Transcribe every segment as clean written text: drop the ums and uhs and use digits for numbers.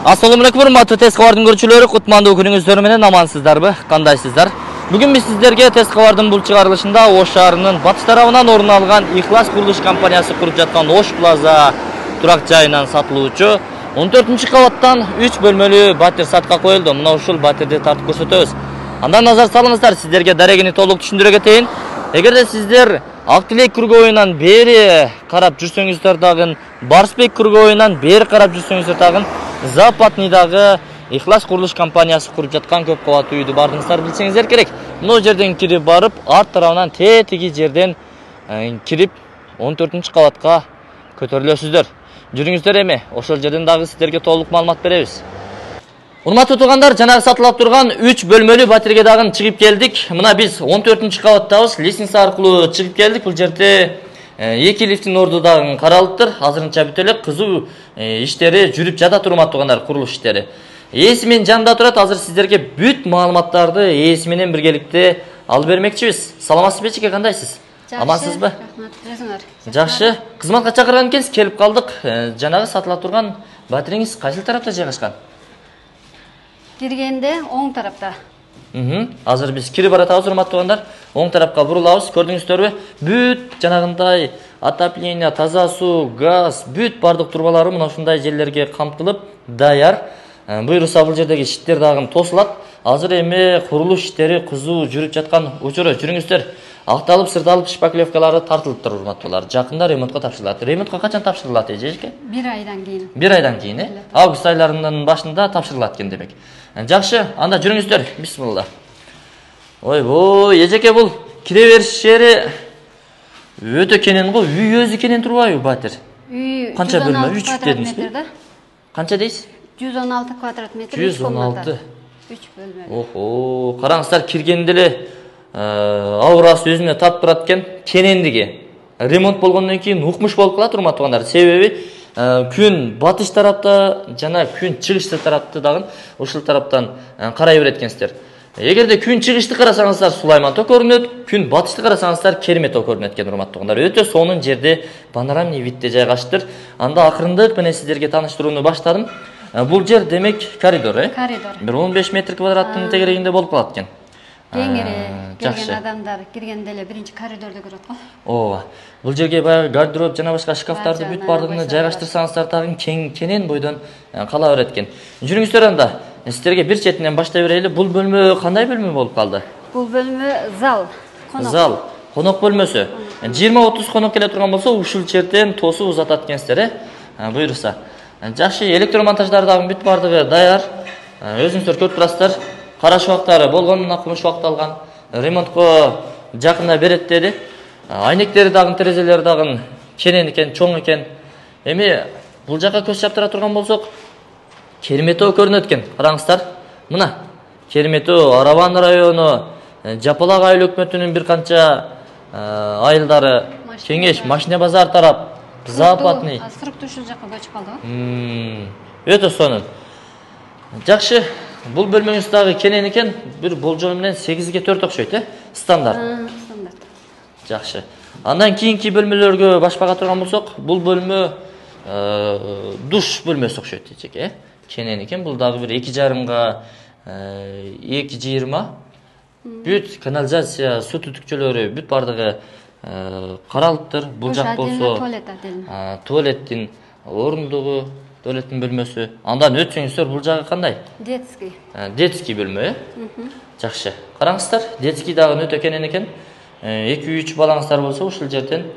Assalamualaikum урматтуу тест кабардын көрүүчүлөрү, кутмандуу күнүңүздөр менен амансыздарбы? Кандайсыздар? Бүгүн биз сиздерге тест кабардын бул чыгарылышында Ош шаарынын батыш тарабынан орун алган Ихлас курулуш компаниясы куруп жаткан Ош Плаза турак жайынан сатылуучу 14-кабаттан 3 бөлмөлүү батир сатка коюлду. Мына ушул батирди тартып көрсөтөбүз. Андан назар салыңыздар, сиздерге дарегини толук түшүндүрө кетейин. Эгерде сиздер Актилек кургоюнан бери карап жүрсөңүздөр дагы, Барсбек кургоюнан бери карап жүрсөңүздөр дагы, Западныйдагы Ихлас курулуш компаниясы куруп жаткан көп кабаттуу үйдү бардыңыздар билсеңиздер керек. Мына жерден кирип барып, арт тарабынан тетиги жерден кирип 14-кабатка көтөрүлөсүздөр. Жүрүңүздөр эми, ошол жерден дагы сиздерге толук маалымат беребиз. Урматтуу туугандар, жанагы сатылып турган 3 бөлмөлүү батирге дагы чыгып келдик. Мына биз 14-кабаттабыз, лестница аркылуу чыгып келдик. Бул жерде 2 лифтин орду дагы каралыптыр. Азырынча бүт эле кызуу иштери жүрүп жатат, урматтуу туугандар, курулуш иштери. Ээси менен жанында турат. Азыр сиздерге бүт маалыматтарды ээси менен биргеликте алып бермекчибиз. Саламатсызбы эчеке, кандайсыз? Амансызбы? Рахмат, Жакшы. Кызматка чакырган экенсиз, келип калдык. Жанагы сатылып турган батириңиз кайсы тарапта жайгашкан? Киргенде оң тарапта. Азыр биз кирип баратабыз, урматтуу туугандар. Оң тарапка бурулабыз. Көрдүңүздөрбү? Бүт жанагындай отопление, таза суу, газ, бүт бардык турбалары мына ушундай жерлерге камтылып, даяр. Буйруса бул жердеги иштер дагы тосулат. Азыр эми курулуш иштери кызуу жүрүп жаткан учуру. Жүрүңүздөр. Акталып, сырдалып шпаклевкалары тартылыптыр, урматтуулар. Жакында ремонтко тапшырылат. Ремонтко качан тапшырылат эжеке? 1 айдан кийин. 1 айдан кийин, август айларынын башында тапшырылат экен демек. Жакшы, анда жүрүңүздөр. Бисмилла. Ойбой, эжеке, бул кире бериш жери өтө кенен го. Үй өзү кенен турбайбы, батир? Үй канча бөлмө? 3 дедиңизби? Канча дейсиз? 116 квадрат метр. 116. 3 бөлмө. Охо, караңыздар, киргенде эле аурасы өзүнө тап турат экен. Кенендиги ремонт болгондон кийин укмуш болуп калат, урматтуу туугандар. Себеби күн батыш тарапта жана күн чыгыш тарапты дагы ушул тараптан карай берет экенсиздер. Эгерде күн чыгышты карасаңыздар, Сулайман тоо көрүнөт, күн батышты карасаңыздар, Керме тоо көрүнөт экен, урматтуу туугандар. Өтө сонун жерде, панорамный видде жайгаштыр. Анда акырындык менен сиздерге тааныштырууну баштадым. Бул жер демек коридор, Коридор. Бир 15 метр квадраттын тегерегинде болуп калат экен. Кеңири келген адамдар киргенде эле биринчи коридорду көрөт го. Ооба. Бул жерге баягы гардероб жана башка шкафтарды бүт бардыгын жайгаштырсаңыздар дагы кенен бойдон кала берет экен. Жүрүңүздөр, анда сиздерге бир четинен баштай берели. Бул бөлмө кандай бөлмө болуп калды? Бул бөлмө зал, конок. Зал, конок бөлмөсү. 20-30 конок келе турган болсо, ушул жерден тосуп узатат экенсиздер, буйруса. Жакшы, электромонтаждары дагы бүт бардыгы даяр. Өзүңүздөр көрүп турасыздар. Караш убактары болгонуна кумуш убакыт алган. Ремонтко жакында берет деди. Айнектери дагы, терезелери дагы кенен экен, чоң экен. Эми бул жака көз чаптыра турган болсок, Керметөө көрүнөт экен. Караңыздар. Мына Керметөө, Арабан району, Жапалак айыл өкмөтүнүн бир канча айылдары, Кеңеш, Машина базар тарап, Западный. Сырыктуу ушул жака көчүп калды. Өтө сонун. Жакшы. Бул бөлмөңүз дагы кенен экен. Бир болжол менен 8ге 4 окшойт, стандарт. Стандарт. Жакшы. Андан кийинки бөлмөлөргө башпага турган болсок, бул бөлмө душ бөлмөсү окшойт эчеке. Кенен экен. Бул дагы бир 2,5га 2,20. Бүт канализация, суу түтүкчөлөрү бүт бардыгы каралыптыр. Бул жак болсо туалеттин орундугу, туалеттин бөлмөсү. Андан өтсөңүздөр, бул жагы кандай? Детский. Детский бөлмө, Жакшы. Караңыздар, детский дагы өтө кенен экен. 2-3 балаңыздар болсо, ушул жерден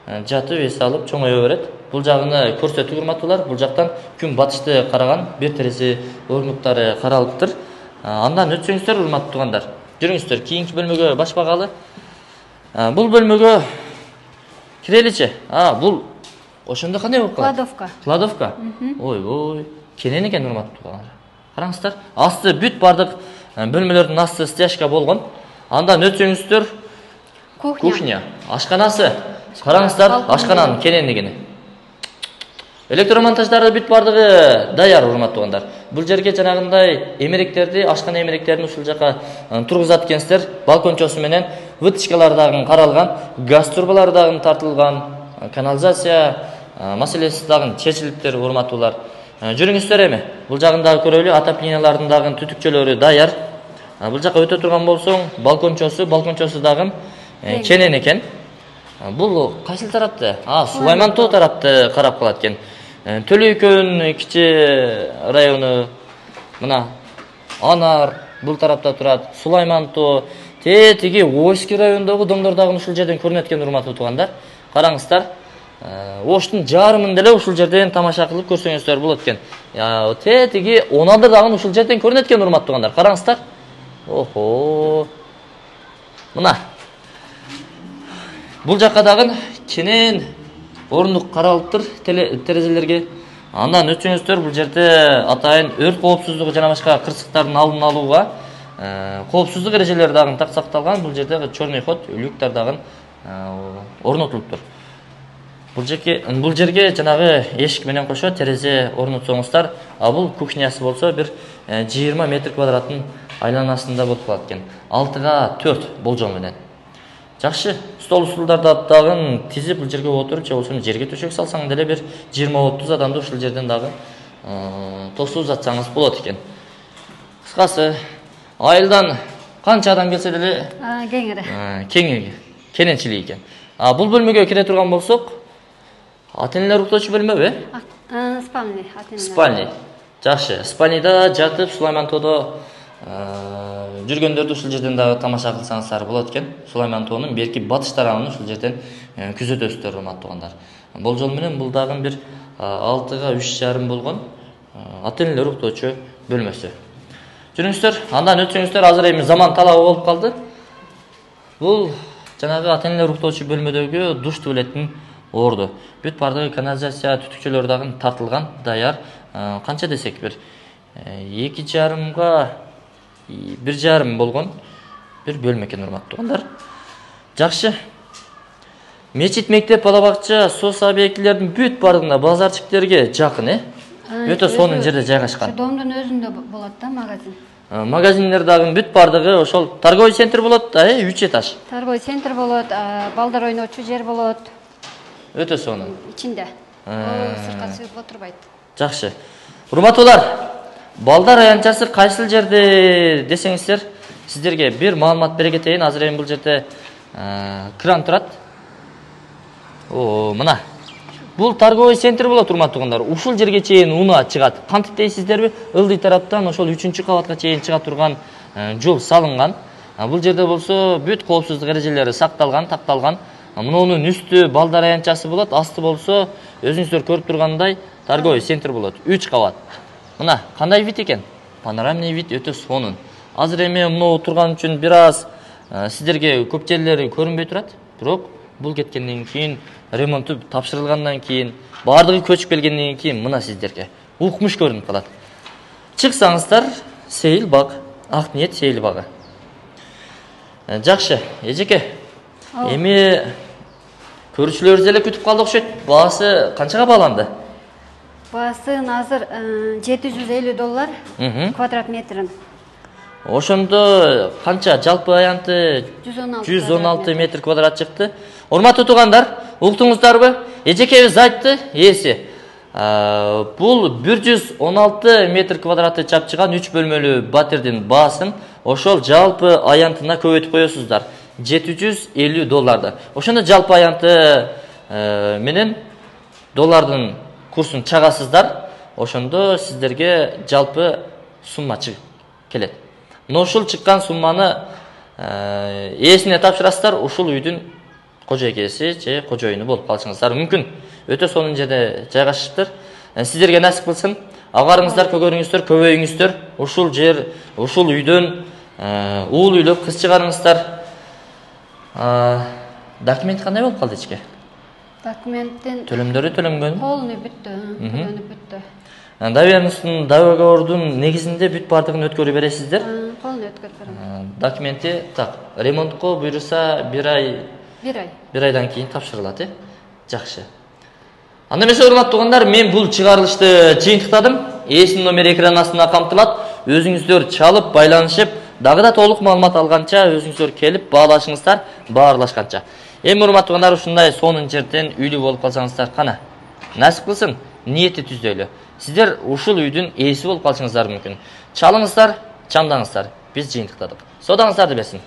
жатып эс алып чоңое берет. Бул жагыны көрсөтүп, урматтуулар. Бул жактан күн батышты караган бир терезе орнуктары каралыптыр. Андан өтсөңүздөр, урматтуу туугандар. Жүрүңүздөр, кийинки бөлмөгө башпагалы. Бул бөлмөгө киреличи. Бул ошондо кандай болуп калат? Кладовка. Кладовка. Ой, кенен экен, урматтуу туугандар. Караңыздар, асты бүт бардык бөлмөлөрдүн асты стяжка болгон. Андан өтсөңүздөр, кухня, ашканасы. Караңыздар, ашкананын кенендигини. Электромонтаждары бүт бардыгы даяр, урматтуу туугандар. Бул жерге жанагындай эмеректерди, ашкана эмеректерин ушул жака тургузат экенсиздер. Балкончосу менен вытычкалары дагы каралган, газ турбалары дагы тартылган, канализация маселеси дагы чечилиптир, урматтуулар. Жүрүңүздөр эми. Бул жагындагы көрөлү отоплениялардын дагы түтүкчөлөрү даяр. Бул жака өтө турган болсоң, балкончосу дагы кенен экен. Бул кайсыл тарапты? Сулайман тоо тарапты карап калат экен. Төлөйкөн кичи району мына Анар бул тарапта турат. Сулайман тоо тетиги Ойский районундагы домдор дагы ушул жерден көрүнөт экен, урматтуу туугандар. Караңыздар. Оштун жарымын деле ушул жерден тамаша кылып көрсөңүздөр болот экен. Тетиги Оналдыр дагы ушул жерден көрүнөт экен, урматтуу туугандар. Караңыздар. Охо. Мына. Бул жакка дагы кенен орындук каралыптыр терезелерге. Андан өтсөңүздөр бул жерде атайын өрт коопсуздугу жана башка кырсыктардын алдын алууга коопсуздук эрежелери дагы так сакталган. Бул жерде черный ход, люктар дагы орнотулуптур. Бул жерге жанагы эшик менен кошо терезе орнотсоңуздар, бул кухнясы болсо бир 20 метр квадраттын айланасында болуп калат экен. 6га 4 болжол менен. Жакшы, стол устулдарды дагы тизип бул жерге отуруп, же болсо жерге төшөк салсаң деле бир 20-30 адамды ушул жерден дагы тосуп жатсаңыз болот экен. Кыскасы, айылдан канча адам келсе деле кененчилик экен. Бул бөлмөгө кире турган болсок, ата-энелер уктоочу бөлмөбү? Спальный. Жакшы, спальныйда жатып Сулайман тоодо жүргөндөрдү ушул жерден дагы тамаша кылсаңыздар болот экен. Сулайман тоонун берки батыш тарабын ушул жерден күзөтөсүздөр, урматтуу туугандар. Болжол менен бул дагы бир 6га 3,5 болгон ата-энелер уктоочу бөлмөсү. Жүрүңүздөр, андан өтсөңүздөр, азыр эми заман талабы болуп калды. Бул жанагы ата-энелер уктоочу бөлмөдөгү душ туалеттин орду. Бүт бардыгы канализация түтүкчөлөр дагы тартылган, даяр. Канча десек бир 2,5га 1,5 болгон бир бөлмө экен, урматтуу туугандар. Жакшы. Мечит, мектеп, бала бакча, соц объектилердин бүт бардыгына базарчиктерге жакын, өтө сонун жерде жайгашкан. Домдун өзүндө болот да магазин. Магазиндер дагы бүт бардыгы ошол торговый центр болот да, 3 этаж. Торговый центр болот, балдар ойночу жер болот. Өтө сонун. Ичинде. Сыртка чыгып отурбайт. Жакшы. Урматтуулар, балдар аянтчасы кайсыл жерде десеңиздер, сиздерге бир маалымат бере кетейин. Азыр эми бул жерде кран турат. Мына. Бул торговый центр болот, урматтуу туугандар. Ушул жерге чейин унаа чыгат. Кантип дейсиздерби? Ылдый тараптан ошол 3-кабатка чейин чыга турган жол салынган. Бул жерде болсо бүт коопсуздук эрежелери сакталган, тапталган. Мунунун үстү балдар аянтчасы болот, асты болсо өзүңүздөр көрүп тургандай торговый центр болот. 3 кабат. Мына, кандай вид экен? Панорамный вид, өтө сонун. Азыр эми муну турган үчүн бир аз сиздерге көп жерлери көрүнбөй турат. Бирок бул кеткенден кийин, ремонту тапшырылгандан кийин, бардыгы көчүп келгенден кийин мына сиздерге укмуш көрүнүп калат. Чыксаңыздар, Сейил баг, Ак ниет Сейил багы. Жакшы, эжеке. Эми көрүүчүлөрүбүз эле күтүп калды окшойт. Баасы канчага бааланды? Баасын азыр $750 квадрат метрин. Ошондо канча жалпы аянты 116 метр квадрат чыкты. Урматтуу туугандар, уктуңуздарбы? Эжекебиз айтты, ээси. Бул 116 метр квадраты чапчыган 3 бөлмөлүү батирдин баасын ошол жалпы аянтына көбөйтүп коесуздар. $750. Ошондо жалпы аянты менен доллардын курсун чагасыздар. Ошондо сиздерге жалпы сумма чыгып келет. Но ушул чыккан сумманы ээсине тапшырасыздар, ушул үйдүн кожоекеси же кожоюну болуп калышыңыздар мүмкүн. Өтө сонун жерде жайгашыптыр. Сиздерге насип кылсын. Агарыңыздар, көгөрүңүздөр, көбөйүңүздөр. Ушул жер, ушул үйдөн уул үйлөп кыз чыгарыңыздар. Документ кандай болуп калды ичке? Документтин төлөмдөрү төлөнгөн. Полный бүттү, төлөнүп бүттү. Договордун негизинде бүт бардыгын өткөрүп бересиздер. Полный өткөрүп берем. Документи ремонтко буйруса 1 ай. 1 айдан кийин тапшырылат, Жакшы. Анда эмесе, урматтуу туугандар, мен бул чыгарылышты жыйынтыктадым. Ээсинин номери экран астында камтылат. Өзүңүздөр чалып, байланышып, дагы да толук маалымат алганча өзүңүздөр келип баалашыңыздар, баарлашканча. Эми урматтуу туугандар, ушундай сонун жерден үйлүү болуп калсаңыздар кана. Насип кылсын, ниети түздөлү. Сіздер ушул үйдүн ээси болуп калышыңыздар мүмкүн. Чалыңыздар, чамдаңыздар. Биз жыйынтыктадык. Содаңыздарды берсин.